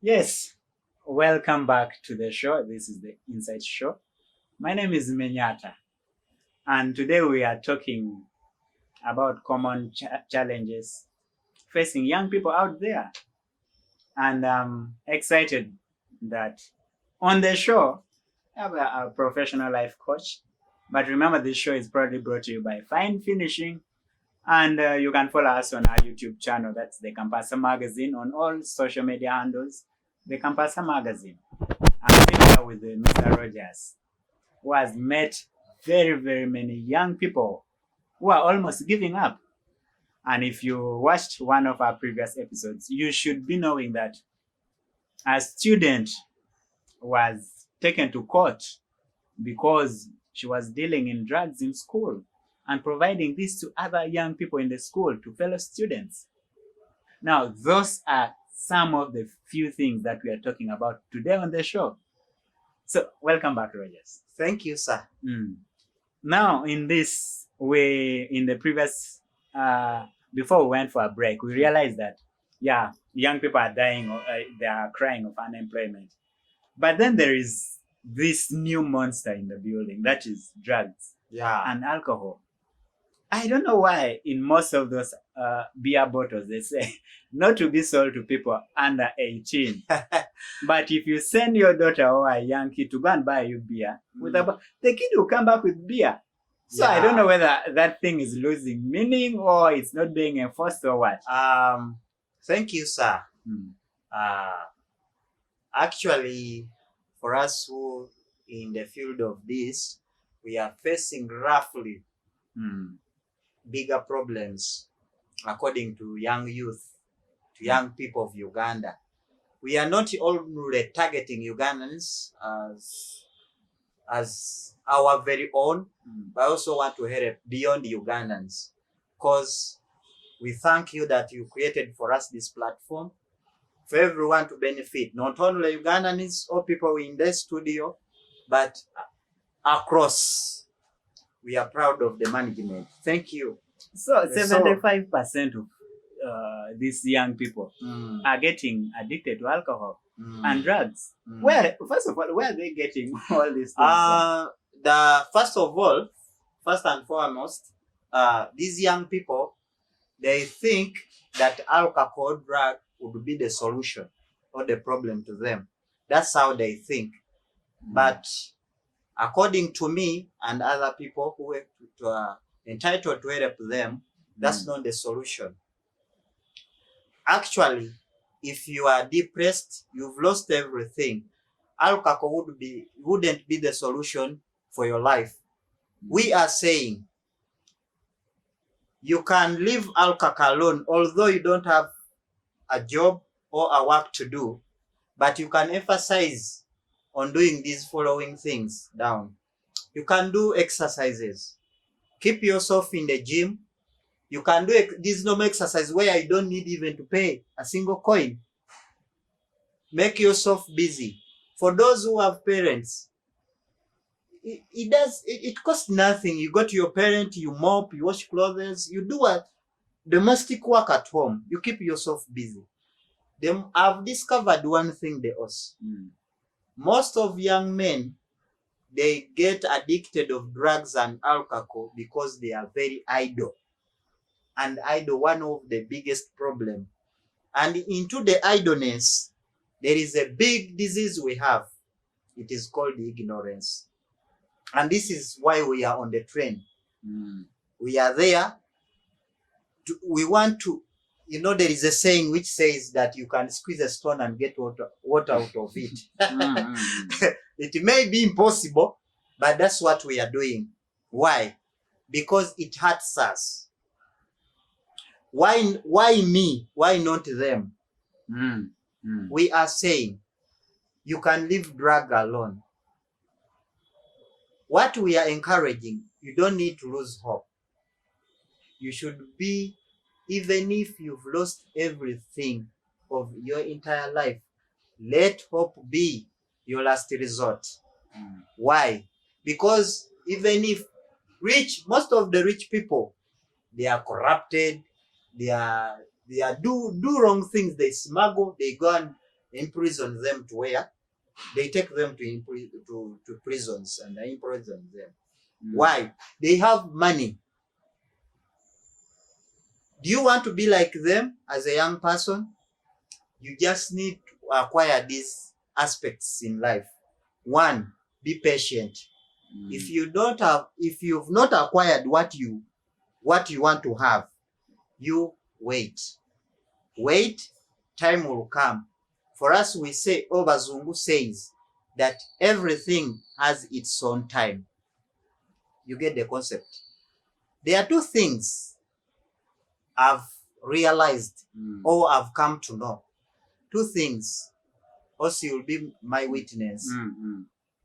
Yes, welcome back to the show. This is the Insight Show. My name is Menyata, and today we are talking about common challenges facing young people out there. And I'm excited that on the show, I have a professional life coach. But remember, this show is proudly brought to you by Fine Finishing. And you can follow us on our YouTube channel. That's the Campasa Magazine on all social media handles. The Campasa Magazine. I'm sitting here with Mr. Rogers, who has met very, very many young people who are almost giving up. And if you watched one of our previous episodes, you should be knowing that a student was taken to court because she was dealing in drugs in school and providing this to other young people in the school, to fellow students. Now, those are some of the few things that we are talking about today on the show. So, welcome back, Rogers. Thank you, sir. Now, in the previous, before we went for a break, we realized that, young people are dying, or they are crying of unemployment. But then there is this new monster in the building, that is drugs and alcohol. I don't know why in most of those beer bottles they say not to be sold to people under 18. But if you send your daughter or a young kid to go and buy you beer, the kid will come back with beer. So I don't know whether that thing is losing meaning or it's not being enforced or what. Thank you, sir. Actually, for us who in the field of this, we are facing roughly bigger problems according to young youth, to young people of Uganda. We are not only targeting Ugandans as our very own, but I also want to help beyond Ugandans, because we thank you that you created for us this platform for everyone to benefit, not only Ugandans or people in the studio, but across. We are proud of the management. Thank you. So 75% of these young people are getting addicted to alcohol and drugs. First of all, where are they getting all these things from? First and foremost, these young people, they think that alcohol drug would be the solution or the problem to them. That's how they think. But according to me and other people who are entitled to help them, that's not the solution. Actually, if you are depressed, you've lost everything, alcohol wouldn't be the solution for your life. We are saying you can leave alcohol alone, although you don't have a job or a work to do, but you can emphasize on doing these following things down. You can do exercises. Keep yourself in the gym. You can do this normal exercise where you don't need even to pay a single coin. Make yourself busy. For those who have parents, it costs nothing. You go to your parent, you mop, you wash clothes, you do a domestic work at home. You keep yourself busy. Then I've discovered one thing else. Most of young men, they get addicted of drugs and alcohol because they are very idle. And idle, one of the biggest problem. And into the idleness, there is a big disease we have. It is called ignorance. And this is why we are on the train. We are there. We want to, there is a saying which says that you can squeeze a stone and get water out of it. It may be impossible, but that's what we are doing. Why? Because it hurts us. Why me? Why not them? We are saying you can leave drug alone. What we are encouraging, you don't need to lose hope. You should be, even if you've lost everything of your entire life, let hope be your last resort. Why? Because even if most of the rich people, they are corrupted, they do wrong things, they smuggle, they go and imprison them to where? They take them to prisons and imprison them. Why? They have money. Do you want to be like them as a young person? You just need to acquire these aspects in life. One, be patient. If you've not acquired what you want to have, you wait. Wait, time will come. For us, we say, Bazungu says that everything has its own time. You get the concept. There are two things I've realized or I've come to know. Two things. Also, you'll be my witness.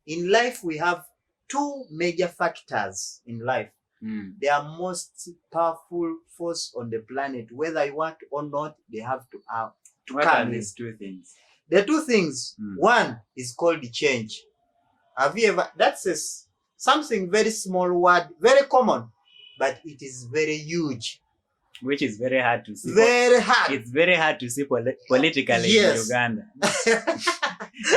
In life, we have two major factors in life. They are most powerful force on the planet. Whether you want or not, they have to what come are in. these two things? The two things. One is called the change. Have you ever? That's something very small word, very common, but it is very huge. Which is very hard to see. Very hard. It's very hard to see politically Yes. in Uganda.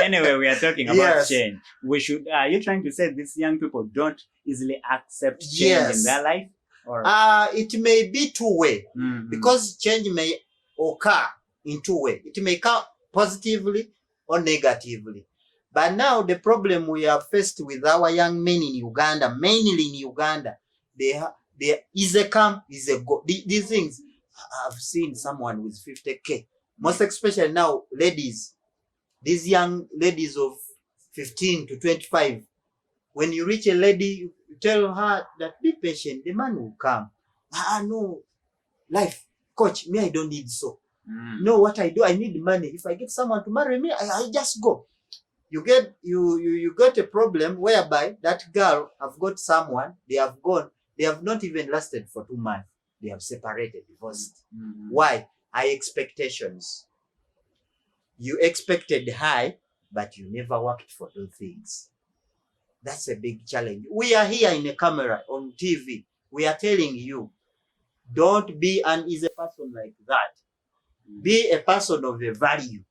Anyway, we are talking about Yes. change. We should. Are you trying to say these young people don't easily accept change Yes. in their life? Or It may be two-way because change may occur in two ways. It may come positively or negatively. But now the problem we are faced with our young men in Uganda, mainly in Uganda, they is a come, is a go. These things, I've seen someone with 50K. Most especially now, ladies, these young ladies of 15 to 25. When you reach a lady, you tell her that be patient, the man will come. No, life, coach, me, I don't need so. No, what I do, I need money. If I get someone to marry me, I just go. You get a problem whereby that girl have got someone, they have gone, they have not even lasted for 2 months. They have separated, divorced. Why? High expectations. You expected high, but you never worked for those things. That's a big challenge. We are here in a camera, on TV. We are telling you, don't be an easy person like that. Be a person of a value.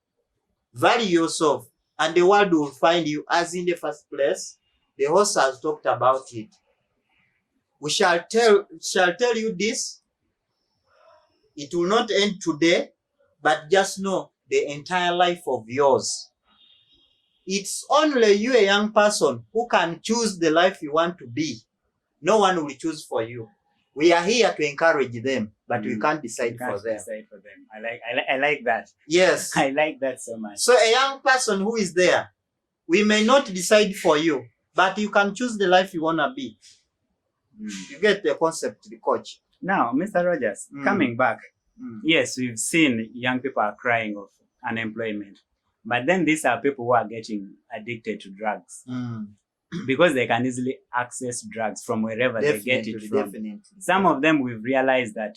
Value yourself, and the world will find you. As in the first place, the host has talked about it. We shall tell you this. It will not end today, but just know the entire life of yours. It's only you, a young person, who can choose the life you want to be. No one will choose for you. We are here to encourage them, but we can't decide for them. I like that. Yes. I like that so much. So a young person who is there, we may not decide for you, but you can choose the life you want to be. You get the concept, the coach. Now, Mr. Rogers, coming back, yes, we've seen young people are crying of unemployment, but then these are people who are getting addicted to drugs because they can easily access drugs from wherever they get it from. Some of them, we've realized that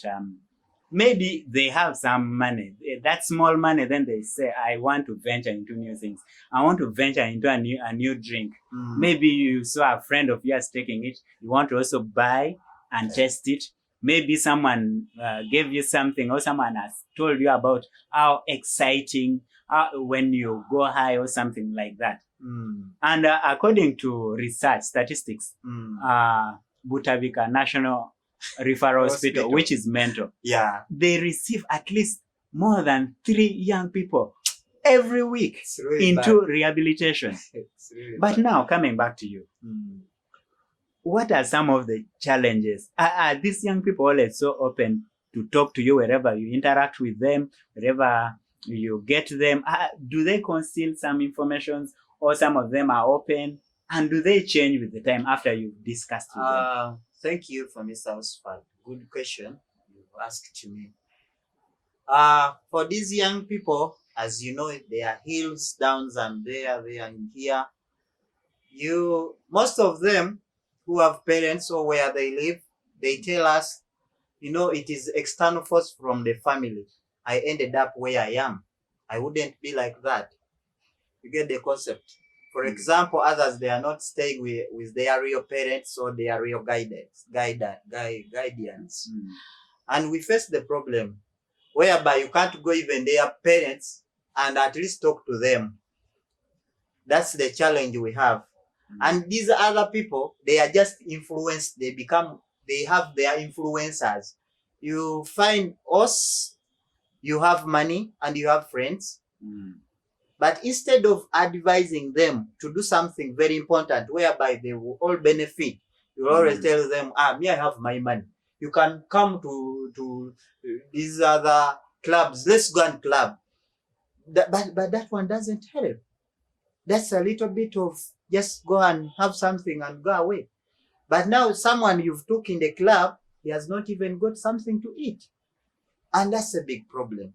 maybe they have some money, that small money, then they say, I want to venture into new things. I want to venture into a new drink. Maybe you saw a friend of yours taking it. You want to also buy and test it. Maybe someone gave you something, or someone has told you about how exciting when you go high or something like that. And according to research statistics, Butavika National Referral Hospital, which is mental, they receive at least more than 3 young people every week into rehabilitation. But now, coming back to you, what are some of the challenges? Are these young people always so open to talk to you wherever you interact with them, wherever you get them? Do they conceal some information, or some of them are open? And do they change with the time after you've discussed with them? Thank you for Mr. Oswald. Good question you've asked to me. For these young people, as you know, there are hills, downs, and there and here. Most of them who have parents or where they live, they tell us, it is external force from the family. I ended up where I am. I wouldn't be like that. You get the concept. For example, others, they are not staying with their real parents or their real guidance. And we face the problem whereby you can't go even their parents and at least talk to them. That's the challenge we have. And these other people, they are just influenced. They have their influencers. You find us, you have money and you have friends. But instead of advising them to do something very important whereby they will all benefit, you always tell them, me, I have my money. You can come to these other clubs. Let's go and club. But that one doesn't help. That's a little bit of just go and have something and go away. But now someone you've took in the club, he has not even got something to eat. And that's a big problem.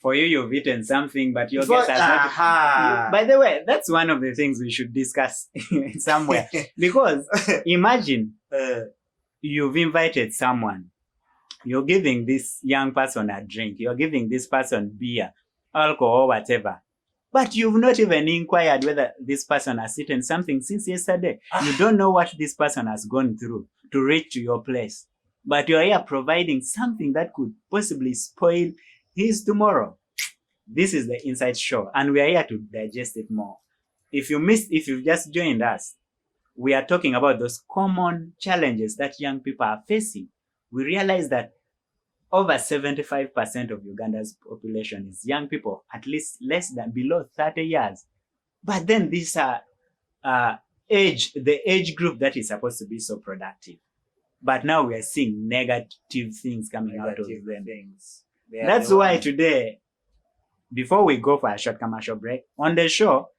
For you, you've eaten something, but your guest has not. By the way, that's one of the things we should discuss somewhere. Because imagine you've invited someone. You're giving this young person a drink. You're giving this person beer, alcohol, whatever. But you've not even inquired whether this person has eaten something since yesterday. You don't know what this person has gone through to reach to your place. But you're here providing something that could possibly spoil his tomorrow. This is the Inside Show, and we are here to digest it more. If you've just joined us, we are talking about those common challenges that young people are facing. We realize that over 75% of Uganda's population is young people, at least below 30 years. But then these are the age group that is supposed to be so productive. But now we are seeing negative things coming out of them. That's why today, before we go for a short commercial break, on the show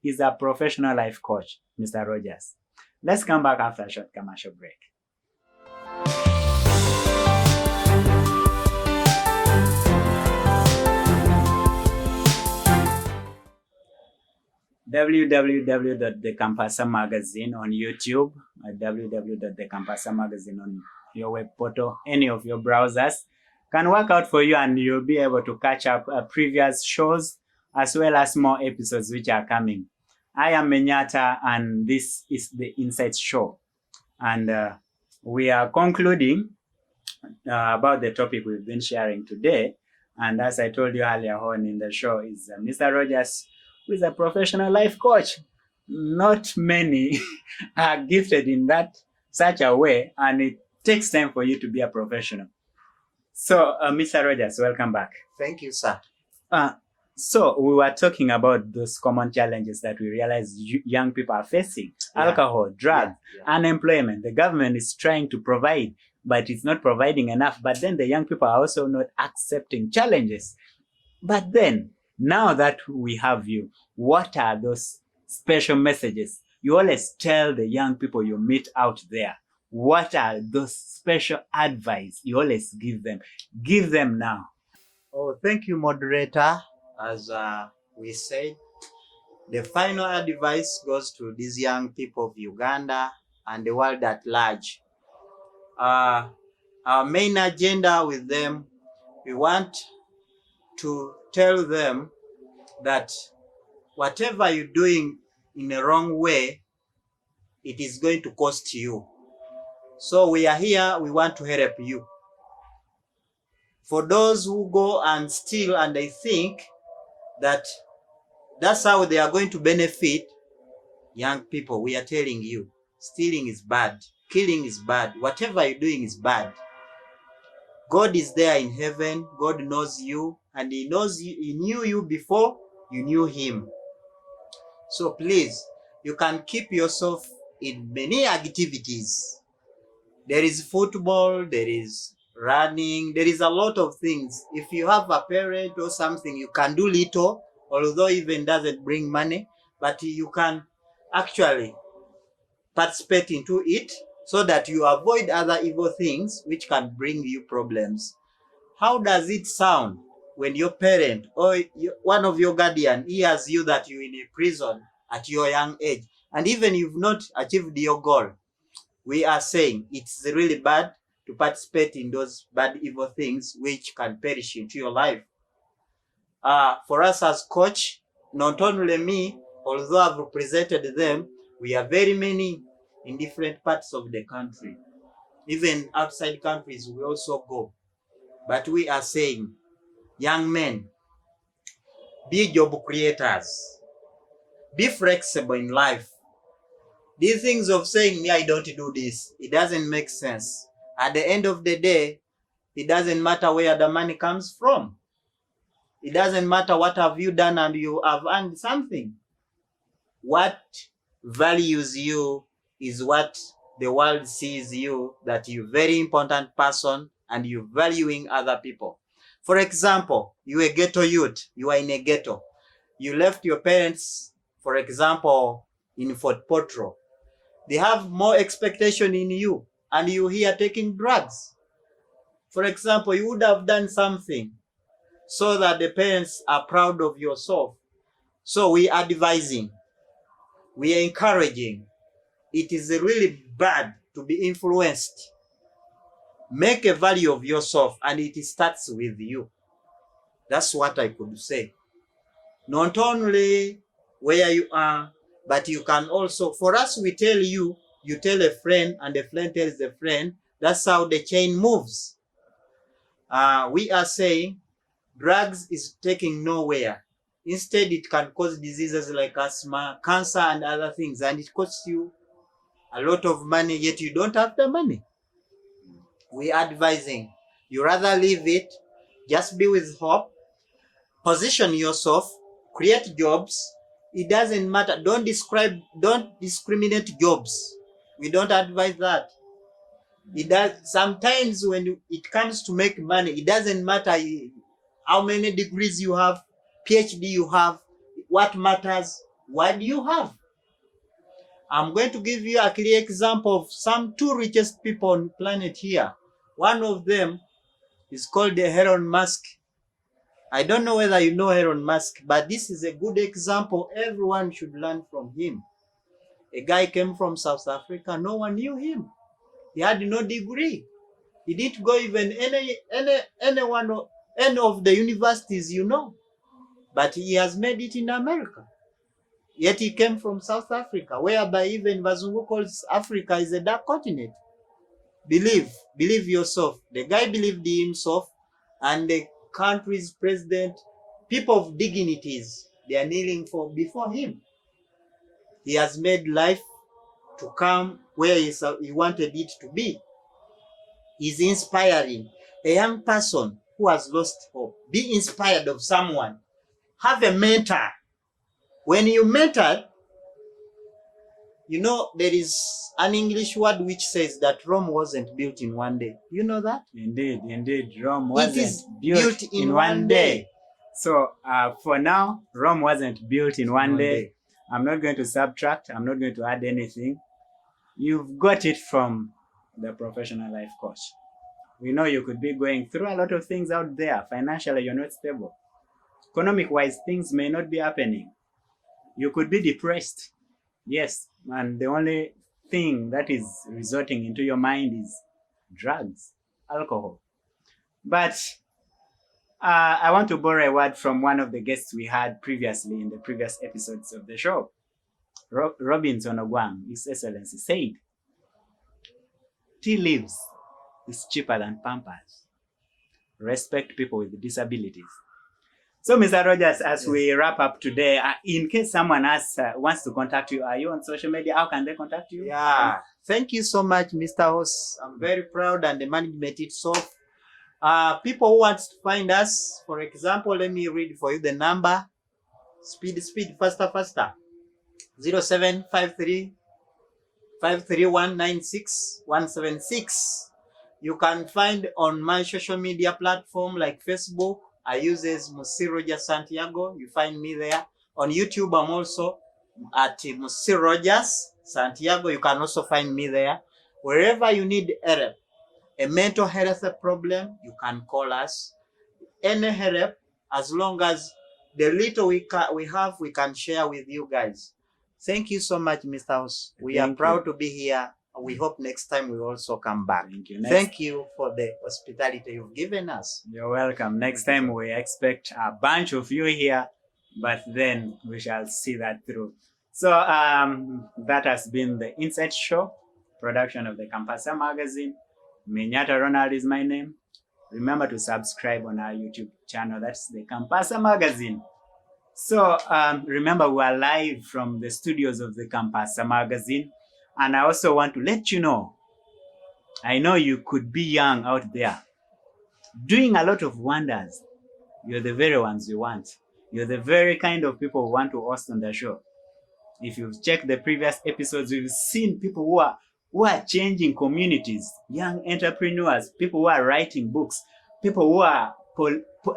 is a professional life coach, Mr. Rogers. Let's come back after a short commercial break. www.thecampasa magazine on YouTube, www.thecampasa magazine on your web portal, any of your browsers can work out for you, and you'll be able to catch up previous shows as well as more episodes which are coming. I am Menyata, and this is the Inside Show. And we are concluding about the topic we've been sharing today. And as I told you earlier on in the show, is Mr. Rogers, who is a professional life coach. Not many are gifted in such a way, and it takes time for you to be a professional. So, Mr. Rogers, welcome back. Thank you, sir. So we were talking about those common challenges that we realize young people are facing. Alcohol, drugs, unemployment. The government is trying to provide, but it's not providing enough. But then the young people are also not accepting challenges. But then, now that we have you, what are those special messages you always tell the young people you meet out there? What are those special advice you always give them? Give them now. Oh, thank you, moderator. As we said, the final advice goes to these young people of Uganda and the world at large. Our main agenda with them, we want to tell them that whatever you're doing in a wrong way, it is going to cost you. So we are here, we want to help you. For those who go and steal and they think that that's how they are going to benefit, young people, we are telling you, stealing is bad, killing is bad, whatever you're doing is bad. God is there in heaven, God knows you, and He knew you before you knew Him. So please, you can keep yourself in many activities. There is football, there is running, there is a lot of things. If you have a parent or something, you can do little, although even doesn't bring money, but you can actually participate into it so that you avoid other evil things which can bring you problems. How does it sound when your parent or one of your guardian hears you that you're in a prison at your young age, and even you've not achieved your goal? We are saying it's really bad to participate in those bad, evil things which can perish into your life. For us as coach, not only me, although I've represented them, we are very many in different parts of the country. Even outside countries, we also go. But we are saying, young men, Be job creators. Be flexible in life. These things of saying, me, I don't do this, it doesn't make sense. At the end of the day, it doesn't matter where the money comes from. It doesn't matter what have you done and you have earned something. What values you is what the world sees you, that you're a very important person and you're valuing other people. For example, you're a ghetto youth, you are in a ghetto. You left your parents, for example, in Fort Potro. They have more expectation in you and you here taking drugs. For example, you would have done something so that the parents are proud of yourself. So we are advising, we are encouraging. It is really bad to be influenced. Make a value of yourself and it starts with you. That's what I could say. Not only where you are, but you can also, for us, we tell you, you tell a friend and a friend tells a friend. That's how the chain moves. We are saying drugs is taking nowhere. Instead, it can cause diseases like asthma, cancer, and other things, and it costs you a lot of money, yet you don't have the money. We are advising you rather leave it, just be with hope, position yourself, create jobs. It doesn't matter. Don't discriminate jobs. We don't advise that. It does. Sometimes when it comes to make money, it doesn't matter how many degrees you have, PhD you have. What matters, what do you have? I'm going to give you a clear example of some two richest people on planet here. One of them is called Elon Musk. I don't know whether you know Elon Musk, but this is a good example. Everyone should learn from him. A guy came from South Africa. No one knew him. He had no degree. He didn't go even any of the universities, you know. But he has made it in America. Yet he came from South Africa, whereby even Bazungu calls Africa is a dark continent. Believe yourself. The guy believed in himself, and the country's president, people of dignities, they are kneeling before him. He has made life to come where he wanted it to be. He's inspiring. A young person who has lost hope, be inspired of someone. Have a mentor. When you mentor, you know, there is an English word which says that Rome wasn't built in one day. You know that? Indeed. Rome wasn't built in one day. So for now, Rome wasn't built in one day. I'm not going to subtract. I'm not going to add anything. You've got it from the professional life coach. We know you could be going through a lot of things out there. Financially, you're not stable. Economic-wise, things may not be happening. You could be depressed. Yes, and the only thing that is resorting into your mind is drugs, alcohol. But I want to borrow a word from one of the guests we had previously in the previous episodes of the show. Robinson Ogwang, His Excellency, said, tea leaves is cheaper than Pampers. Respect people with disabilities. So, Mr. Rogers, as we wrap up today, in case someone wants to contact you, are you on social media? How can they contact you? Yeah, thank you so much, Mr. Host. I'm very proud, and the management itself. People who want to find us, for example, let me read for you the number. Speed, faster. 0753 531 176. You can find on my social media platform like Facebook. I use as Musi Rogers Santiago. You find me there. On YouTube, I'm also at Musi Rogers Santiago. You can also find me there. Wherever you need help, a mental health problem, you can call us. Any help, as long as the little we have, we can share with you guys. Thank you so much, Mr. House. We are proud to be here. We hope next time we also come back. Thank you for the hospitality you've given us. You're welcome. Next time we expect a bunch of you here, but then we shall see that through. So that has been the Insight Show, production of the Campasa magazine. Menyata Ronald is my name. Remember to subscribe on our YouTube channel. That's the Campasa magazine. So remember, we are live from the studios of the Campasa magazine. And I also want to let you know, I know you could be young out there, doing a lot of wonders. You're the very ones we want. You're the very kind of people we want to host on the show. If you've checked the previous episodes, we've seen people who are changing communities, young entrepreneurs, people who are writing books, people who are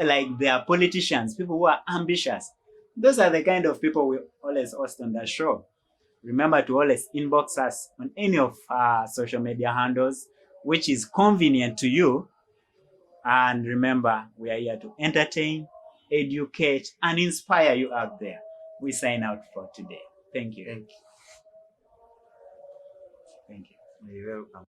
like they are politicians, people who are ambitious. Those are the kind of people we always host on the show. Remember to always inbox us on any of our social media handles, which is convenient to you. And remember, we are here to entertain, educate, and inspire you out there. We sign out for today. Thank you. Thank you. Thank you. You're welcome.